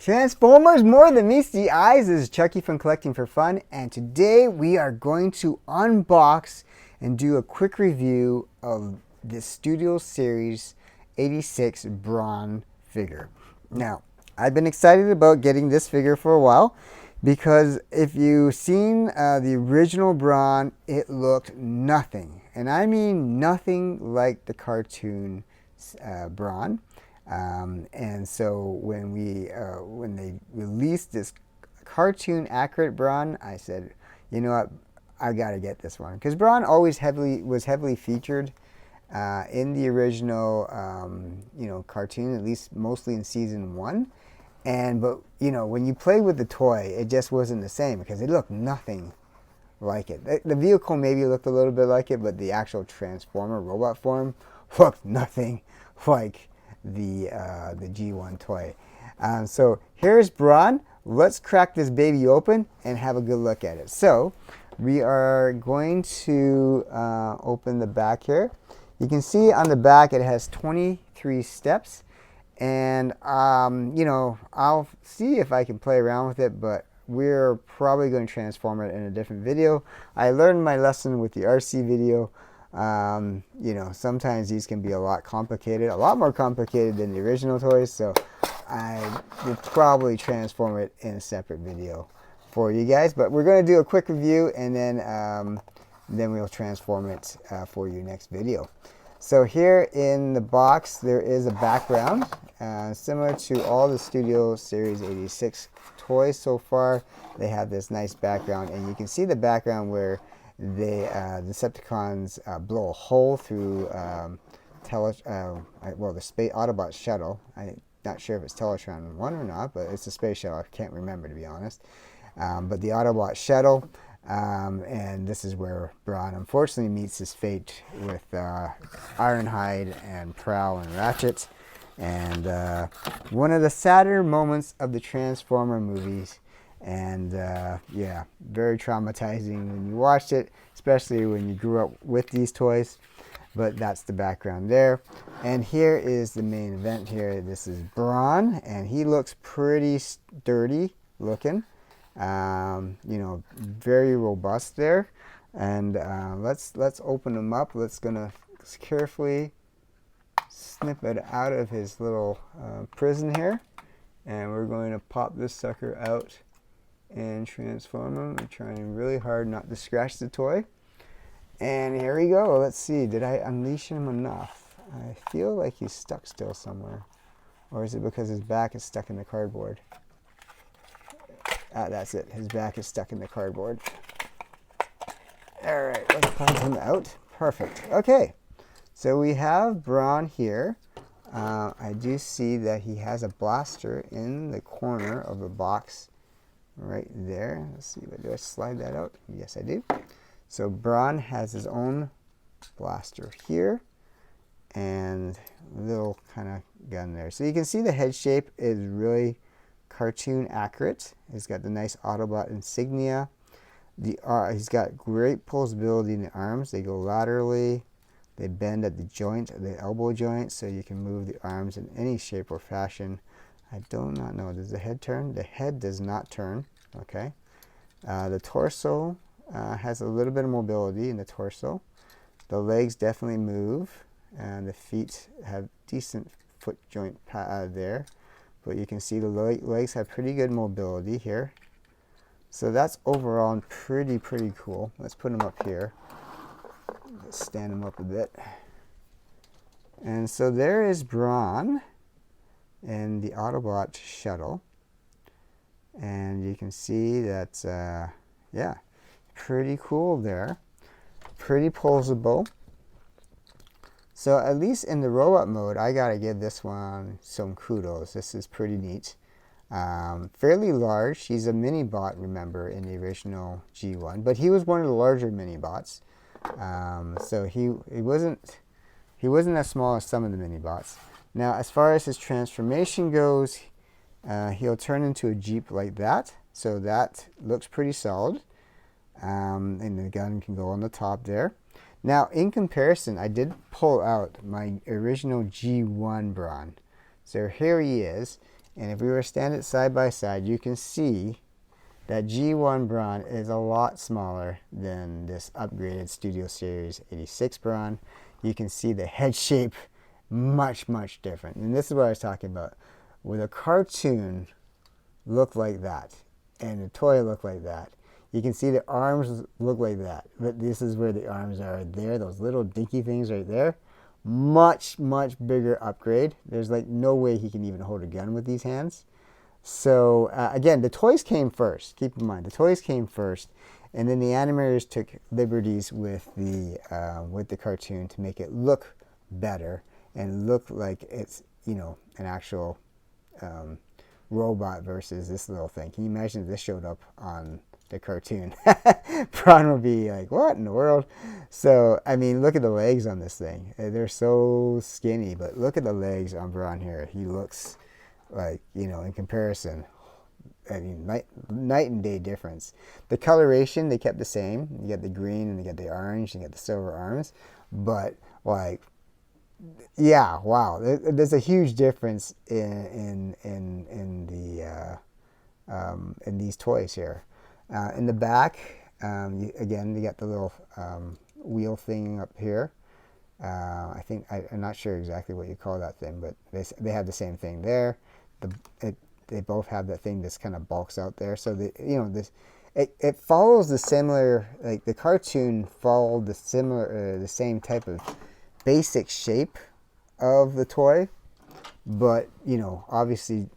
Transformers More Than Meets the Eyes. This is Chucky from Collecting for Fun, and today we are going to unbox and do a quick review of the Studio Series 86 Brawn figure. Now, I've been excited about getting this figure for a while because if you've seen the original Brawn, it looked nothing, and I mean nothing like the cartoon Brawn. And so when they released this cartoon accurate Brawn, I said, you know what, I gotta get this one, because Brawn always was heavily featured in the original cartoon, at least mostly in season 1. But when you play with the toy, it just wasn't the same because it looked nothing like it. The vehicle maybe looked a little bit like it, but the actual Transformer robot form looked nothing like the G1 toy. So here's Brawn. Let's crack this baby open and have a good look at it. So we are going to open the back here. You can see on the back it has 23 steps, and I'll see if I can play around with it, but we're probably going to transform it in a different video. I learned my lesson with the RC video. Sometimes these can be a lot more complicated than the original toys, so I will probably transform it in a separate video for you guys. But we're going to do a quick review, and then we'll transform it for you next video. So here in the box there is a background similar to all the Studio Series 86 toys so far. They have this nice background, and you can see the background where the Decepticons blow a hole through the space Autobot shuttle. I'm not sure if it's Teletron 1 or not, but it's a space shuttle. I can't remember, to be honest. But the Autobot shuttle, and this is where Brawn unfortunately meets his fate with Ironhide and Prowl and Ratchet. And one of the sadder moments of the Transformer movies. And yeah, very traumatizing when you watched it, especially when you grew up with these toys. But that's the background there. And here is the main event here. This is Brawn, and he looks pretty sturdy looking. Very robust there. And let's open him up. Let's carefully snip it out of his little prison here, and we're going to pop this sucker out and transform him. I'm trying really hard not to scratch the toy. And here we go. Let's see. Did I unleash him enough? I feel like he's stuck still somewhere. Or is it because his back is stuck in the cardboard? That's it. His back is stuck in the cardboard. Alright, let's pop him out. Perfect. Okay. So we have Brawn here. I do see that he has a blaster in the corner of the box right there. Let's see, do I slide that out? Yes, I do. So Brawn has his own blaster here and a little kind of gun there. So you can see the head shape is really cartoon accurate. He's got the nice Autobot insignia. He's got great pulsability in the arms. They go laterally. They bend at the joint, the elbow joint, so you can move the arms in any shape or fashion. I do not know. Does the head turn? The head does not turn. Okay. The torso has a little bit of mobility in the torso. The legs definitely move, and the feet have decent foot joint there. But you can see the legs have pretty good mobility here. So that's overall pretty cool. Let's put him up here. Let's stand him up a bit. And so there is Brawn and the Autobot shuttle, and you can see that yeah, pretty cool there, pretty posable. So at least in the robot mode, I gotta give this one some kudos. This is pretty neat. Fairly large. He's a mini bot, remember, in the original G1, but he was one of the larger mini bots. So he wasn't as small as some of the mini bots. Now, as far as his transformation goes, he'll turn into a Jeep like that. So that looks pretty solid. And the gun can go on the top there. Now, in comparison, I did pull out my original G1 Brawn. So here he is. And if we were to stand it side by side, you can see that G1 Brawn is a lot smaller than this upgraded Studio Series 86 Brawn. You can see the head shape much, much different. And this is what I was talking about. With a cartoon look like that and a toy look like that, you can see the arms look like that. But this is where the arms are there, those little dinky things right there. Much, much bigger upgrade. There's like no way he can even hold a gun with these hands. So again, the toys came first. Keep in mind, the toys came first, and then the animators took liberties with the cartoon to make it look better and look like it's, you know, an actual robot versus this little thing. Can you imagine if this showed up on the cartoon? Brawn would be like, what in the world? So I mean, look at the legs on this thing. They're so skinny, but look at the legs on Brawn here. He looks like, you know, in comparison, I mean, night and day difference. The coloration, they kept the same. You get the green and you get the orange and you get the silver arms, but like, yeah, wow, there's a huge difference in these toys here. In the back, again, you got the little wheel thing up here. I think I'm not sure exactly what you call that thing, but they have the same thing there. They both have that thing that's kind of bulks out there. So it follows the similar, like the cartoon followed the same type of basic shape of the toy, but you know, obviously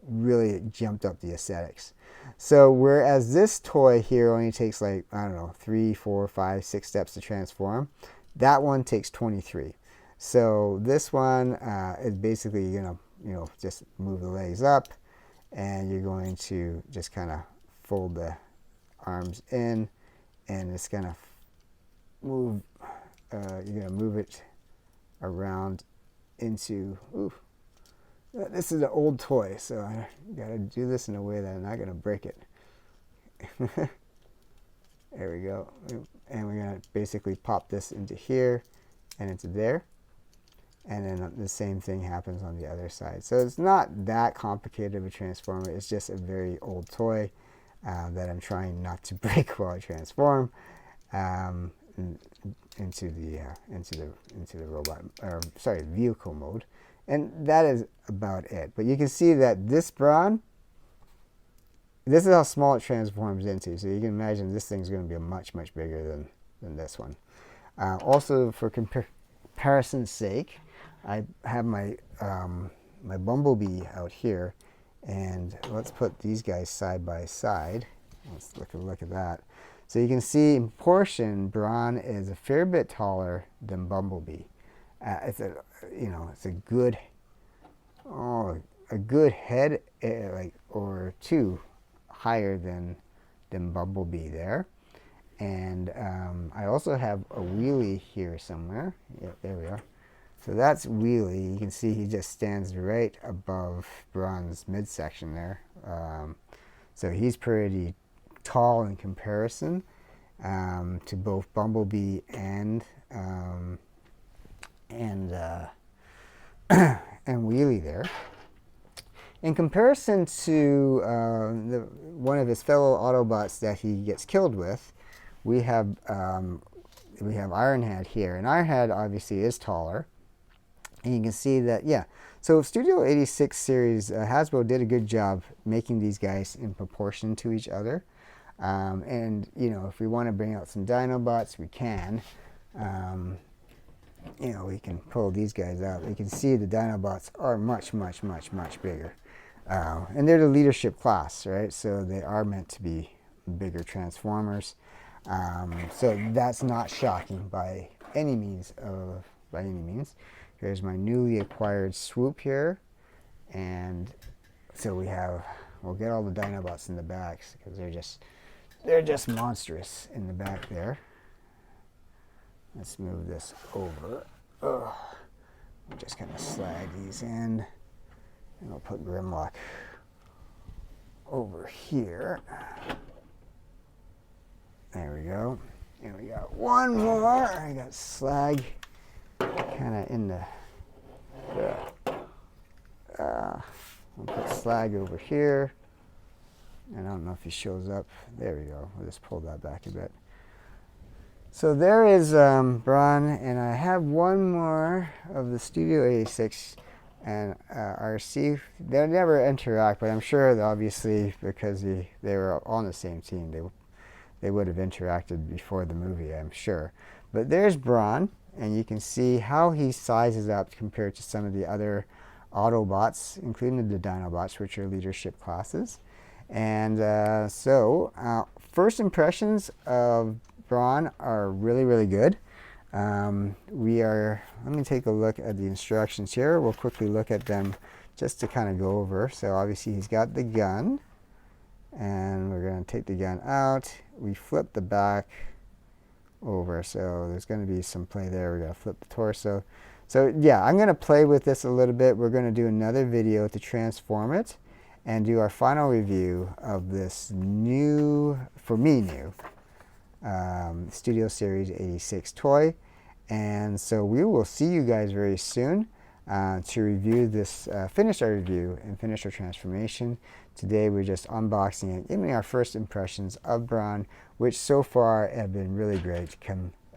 really jumped up the aesthetics. So whereas this toy here only takes like, I don't know, 3, 4, 5, 6 steps to transform, that one takes 23. So this one is basically, you know, just move the legs up, and you're going to just kind of fold the arms in, and it's gonna move. You're gonna move it around into. Ooh, this is an old toy, so I gotta do this in a way that I'm not gonna break it. There we go, and we're gonna basically pop this into here, and into there. And then the same thing happens on the other side. So it's not that complicated of a transformer. It's just a very old toy that I'm trying not to break while I transform into the robot, or sorry, vehicle mode. And that is about it. But you can see that this Brawn, this is how small it transforms into. So you can imagine this thing's going to be much, much bigger than this one. Also, for comparison's sake, I have my my Bumblebee out here, and let's put these guys side by side. Let's look at that. So you can see in proportion, Brawn is a fair bit taller than Bumblebee. It's a good head, like, or two higher than Bumblebee there. And I also have a wheelie here somewhere. Yep, there we are. So that's wheelie. You can see he just stands right above Brawn's midsection there. So he's pretty tall in comparison to both Bumblebee and wheelie there. In comparison to one of his fellow Autobots that he gets killed with, we have Ironhead here, and Ironhead obviously is taller. And you can see that, yeah. So Studio 86 series, Hasbro did a good job making these guys in proportion to each other. And, you know, if we want to bring out some Dinobots, we can. You know, we can pull these guys out. You can see the Dinobots are much, much, much, much bigger. And they're the leadership class, right? So they are meant to be bigger Transformers. So that's not shocking by any means. Here's my newly acquired Swoop here, and so we'll get all the Dinobots in the backs because they're just monstrous in the back there. Let's move this over. Just kind of slide these in, and I'll put Grimlock over here. There we go. And we got one more. I got Slag kind of in the We'll put Slag over here. And I don't know if he shows up. There we go. We'll just pull that back a bit. So there is Brawn, and I have one more of the Studio 86 and RC. They never interact, but I'm sure that obviously because they were on the same team, they would have interacted before the movie, I'm sure. But there's Brawn, and you can see how he sizes up compared to some of the other Autobots, including the Dinobots, which are leadership classes. And first impressions of Brawn are really, really good. Let me take a look at the instructions here. We'll quickly look at them just to kind of go over. So obviously he's got the gun, and we're going to take the gun out. We flip the back over, so there's going to be some play there. We're going to flip the torso. So yeah, I'm going to play with this a little bit. We're going to do another video to transform it and do our final review of this new, for me new, Studio Series 86 toy. And so we will see you guys very soon to review this, finish our review and finish our transformation. Today we're just unboxing and giving our first impressions of Brawn, which so far have been really great,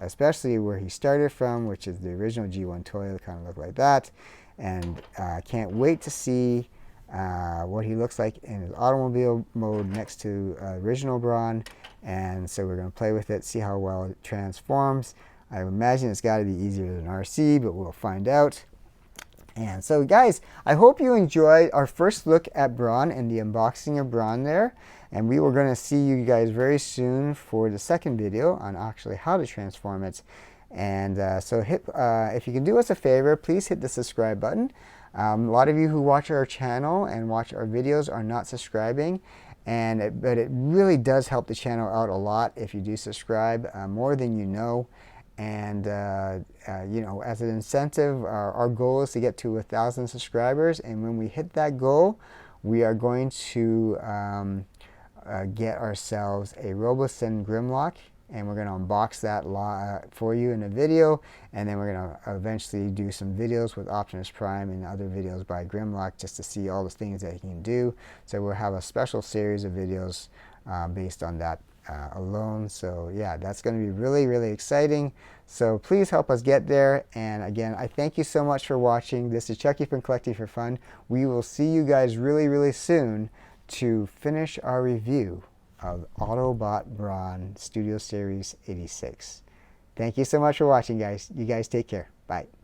especially where he started from, which is the original G1 toy. It'll kind of look like that. And I can't wait to see what he looks like in his automobile mode next to original Brawn. And so we're going to play with it, see how well it transforms. I imagine it's got to be easier than RC, but we'll find out. And so guys, I hope you enjoyed our first look at Brawn and the unboxing of Brawn there. And we were going to see you guys very soon for the second video on actually how to transform it. And if you can do us a favor, please hit the subscribe button. A lot of you who watch our channel and watch our videos are not subscribing, but it really does help the channel out a lot if you do subscribe, more than you know. And you know, as an incentive, our goal is to get to 1,000 subscribers, and when we hit that goal, we are going to get ourselves a Robosen Grimlock, and we're going to unbox that for you in a video, and then we're going to eventually do some videos with Optimus Prime and other videos by Grimlock just to see all the things that he can do. So we'll have a special series of videos based on that alone. So yeah, that's going to be really, really exciting. So please help us get there. And again, I thank you so much for watching. This is Chucky from Collecting for Fun. We will see you guys really, really soon to finish our review of Autobot Brawn Studio Series 86. Thank you so much for watching, guys. You guys take care. Bye.